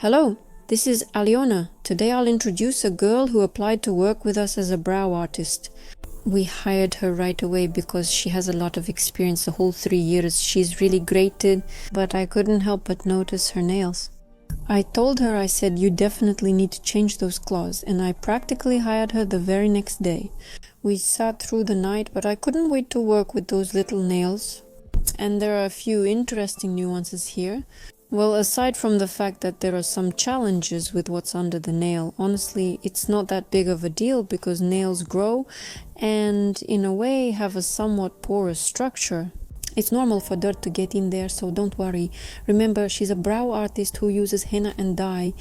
Hello, this is Aliona. Today I'll introduce a girl who applied to work with us as a brow artist. We hired her right away because she has a lot of experience, the whole 3 years. She's really grated, but I couldn't help but notice her nails. I told her, I said, you definitely need to change those claws, and I practically hired her the very next day. We sat through the night, but I couldn't wait to work with those little nails. And there are a few interesting nuances here. Well, aside from the fact that there are some challenges with what's under the nail, honestly, it's not that big of a deal because nails grow and, in a way, have a somewhat porous structure. It's normal for dirt to get in there, so don't worry. Remember, she's a brow artist who uses henna and dye.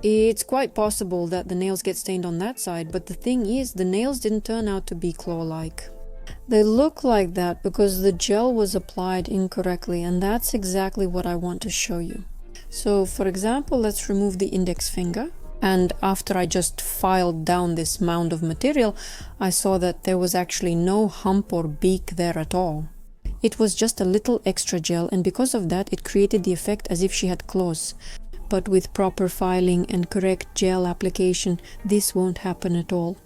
It's quite possible that the nails get stained on that side, but the thing is, the nails didn't turn out to be claw-like. They look like that because the gel was applied incorrectly, and that's exactly what I want to show you. So, for example, let's remove the index finger. And after I just filed down this mound of material, I saw that there was actually no hump or beak there at all. It was just a little extra gel, and because of that, it created the effect as if she had claws. But with proper filing and correct gel application, this won't happen at all.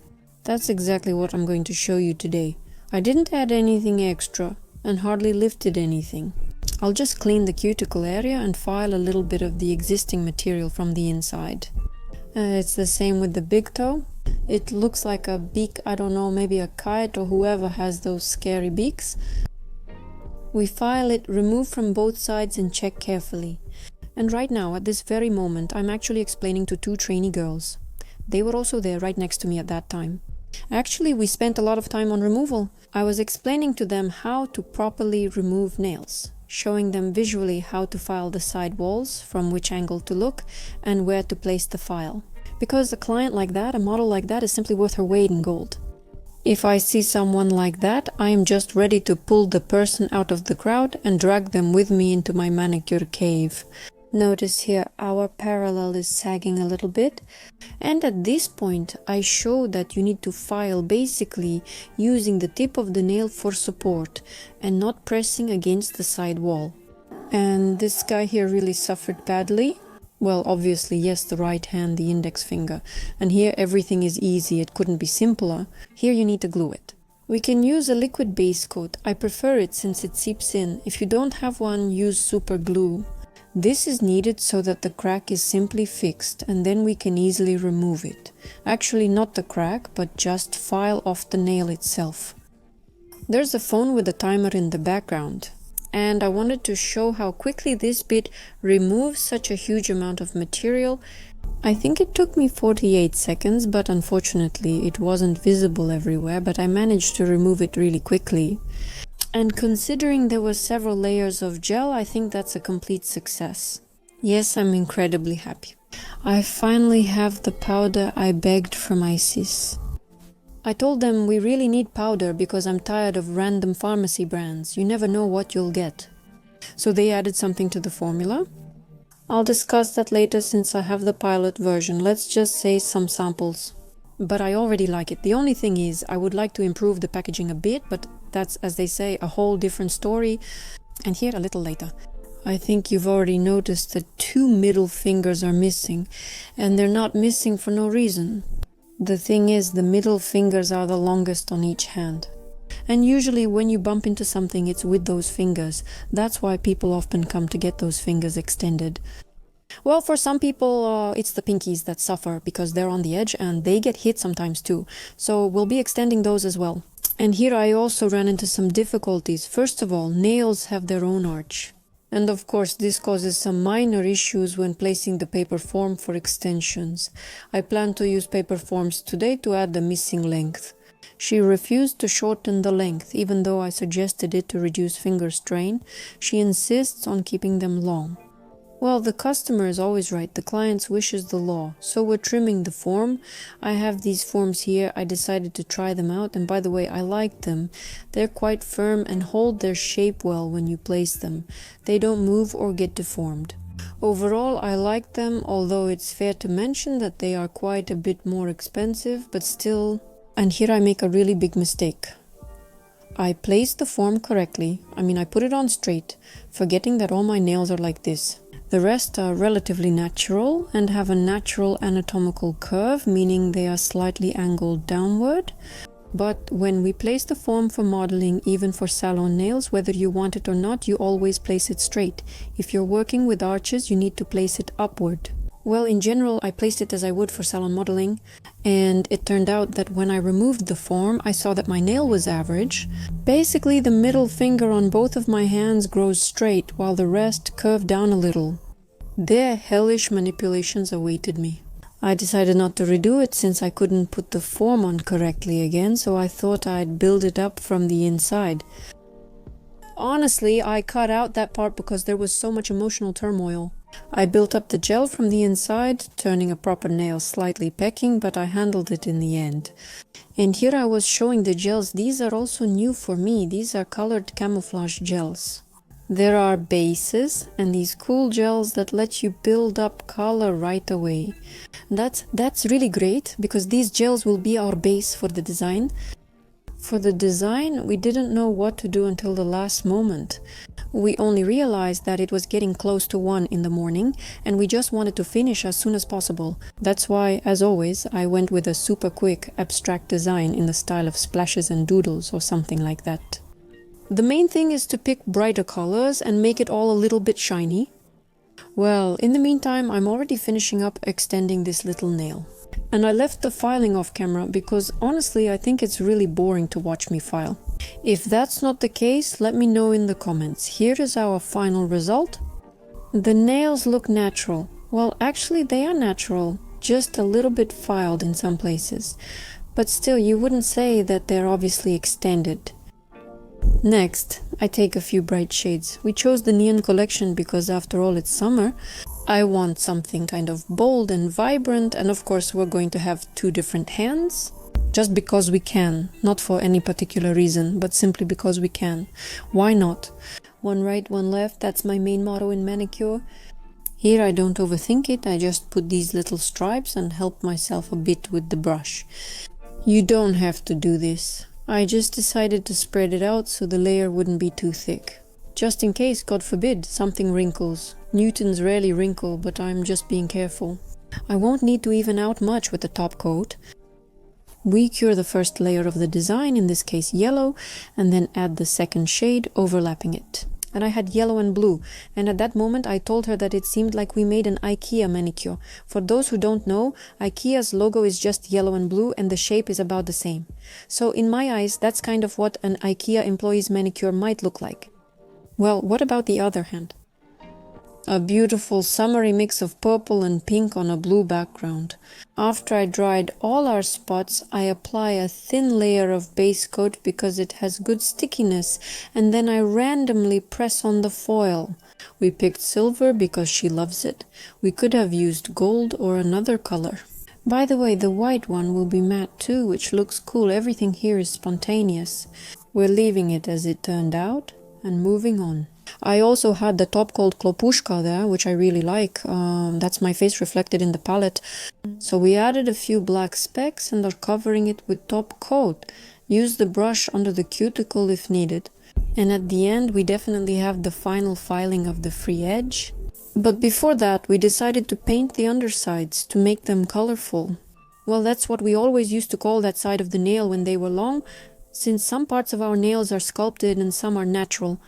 That's exactly what I'm going to show you today. I didn't add anything extra and hardly lifted anything. I'll just clean the cuticle area and file a little bit of the existing material from the inside. It's the same with the big toe. It looks like a beak, I don't know, maybe a kite or whoever has those scary beaks. We file it, remove from both sides and check carefully. And right now, at this very moment, I'm actually explaining to 2 trainee girls. They were also there right next to me at that time. Actually, we spent a lot of time on removal. I was explaining to them how to properly remove nails, showing them visually how to file the side walls, from which angle to look, and where to place the file. Because a client like that, a model like that, is simply worth her weight in gold. If I see someone like that, I am just ready to pull the person out of the crowd and drag them with me into my manicure cave. Notice here our parallel is sagging a little bit, and at this point I show that you need to file basically using the tip of the nail for support and not pressing against the side wall. And this guy here really suffered badly. Well, obviously, yes, the right hand, the index finger. And here everything is easy, it couldn't be simpler. Here you need to glue it. We can use a liquid base coat. I prefer it since it seeps in. If you don't have one, use super glue. This is needed so that the crack is simply fixed, and then we can easily remove it. Actually, not the crack, but just file off the nail itself. There's a phone with a timer in the background, and I wanted to show how quickly this bit removes such a huge amount of material. I think it took me 48 seconds, but unfortunately it wasn't visible everywhere, but I managed to remove it really quickly. And considering there were several layers of gel, I think that's a complete success. Yes, I'm incredibly happy. I finally have the powder I begged from my sis. I told them we really need powder because I'm tired of random pharmacy brands. You never know what you'll get. So they added something to the formula. I'll discuss that later since I have the pilot version. Let's just say some samples. But I already like it. The only thing is, I would like to improve the packaging a bit, but that's, as they say, a whole different story. And here a little later. I think you've already noticed that 2 middle fingers are missing, and they're not missing for no reason. The thing is, the middle fingers are the longest on each hand. And usually when you bump into something, it's with those fingers. That's why people often come to get those fingers extended. Well, for some people, it's the pinkies that suffer because they're on the edge and they get hit sometimes too. So we'll be extending those as well. And here I also ran into some difficulties. First of all, nails have their own arch. And of course, this causes some minor issues when placing the paper form for extensions. I plan to use paper forms today to add the missing length. She refused to shorten the length, even though I suggested it to reduce finger strain. She insists on keeping them long. Well, the customer is always right. The client's wish is the law. So we're trimming the form. I have these forms here. I decided to try them out. And by the way, I like them. They're quite firm and hold their shape well when you place them. They don't move or get deformed. Overall, I like them, although it's fair to mention that they are quite a bit more expensive, but still. And here I make a really big mistake. I placed the form correctly. I put it on straight, forgetting that all my nails are like this. The rest are relatively natural and have a natural anatomical curve, meaning they are slightly angled downward. But when we place the form for modeling, even for salon nails, whether you want it or not, you always place it straight. If you're working with arches, you need to place it upward. Well, in general, I placed it as I would for salon modeling, and it turned out that when I removed the form, I saw that my nail was average. Basically, the middle finger on both of my hands grows straight, while the rest curved down a little. There, hellish manipulations awaited me. I decided not to redo it since I couldn't put the form on correctly again, so I thought I'd build it up from the inside. Honestly, I cut out that part because there was so much emotional turmoil. I built up the gel from the inside, turning a proper nail slightly pecking, but I handled it in the end. And here I was showing the gels. These are also new for me. These are colored camouflage gels. There are bases and these cool gels that let you build up color right away. That's really great because these gels will be our base for the design. For the design, we didn't know what to do until the last moment. We only realized that it was getting close to 1 in the morning and we just wanted to finish as soon as possible. That's why, as always, I went with a super quick abstract design in the style of splashes and doodles or something like that. The main thing is to pick brighter colors and make it all a little bit shiny. Well, in the meantime, I'm already finishing up extending this little nail. And I left the filing off camera because honestly I think it's really boring to watch me file. If that's not the case, let me know in the comments. Here is our final result. The nails look natural. Well, actually they are natural, just a little bit filed in some places. But still, you wouldn't say that they're obviously extended. Next, I take a few bright shades. We chose the neon collection because after all it's summer. I want something kind of bold and vibrant, and of course we're going to have 2 different hands. Just because we can, not for any particular reason, but simply because we can. Why not? One right, one left, that's my main motto in manicure. Here I don't overthink it, I just put these little stripes and help myself a bit with the brush. You don't have to do this. I just decided to spread it out so the layer wouldn't be too thick. Just in case, God forbid, something wrinkles. Newtons rarely wrinkle, but I'm just being careful. I won't need to even out much with the top coat. We cure the first layer of the design, in this case yellow, and then add the second shade overlapping it. And I had yellow and blue, and at that moment I told her that it seemed like we made an IKEA manicure. For those who don't know, IKEA's logo is just yellow and blue and the shape is about the same. So in my eyes, that's kind of what an IKEA employee's manicure might look like. Well, what about the other hand? A beautiful summery mix of purple and pink on a blue background. After I dried all our spots, I apply a thin layer of base coat because it has good stickiness, and then I randomly press on the foil. We picked silver because she loves it. We could have used gold or another color. By the way, the white one will be matte too, which looks cool. Everything here is spontaneous. We're leaving it as it turned out and moving on. I also had the top called Klopushka there, which I really like. That's my face reflected in the palette. So we added a few black specks and are covering it with top coat. Use the brush under the cuticle if needed. And at the end, we definitely have the final filing of the free edge. But before that, we decided to paint the undersides to make them colorful. Well, that's what we always used to call that side of the nail when they were long, since some parts of our nails are sculpted and some are natural.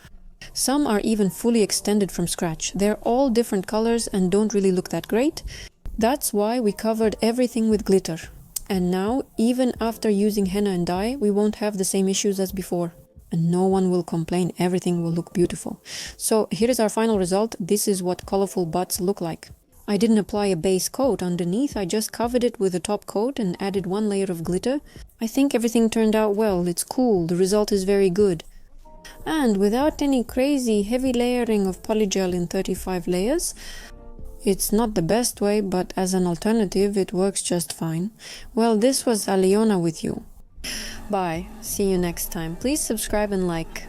Some are even fully extended from scratch. They're all different colors and don't really look that great. That's why we covered everything with glitter. And now, even after using henna and dye, we won't have the same issues as before. And no one will complain, everything will look beautiful. So here is our final result. This is what colorful butts look like. I didn't apply a base coat underneath, I just covered it with a top coat and added 1 layer of glitter. I think everything turned out well, it's cool, the result is very good. And without any crazy heavy layering of polygel in 35 layers, it's not the best way, but as an alternative it works just fine. Well, this was Aliona with you. Bye, see you next time. Please subscribe and like.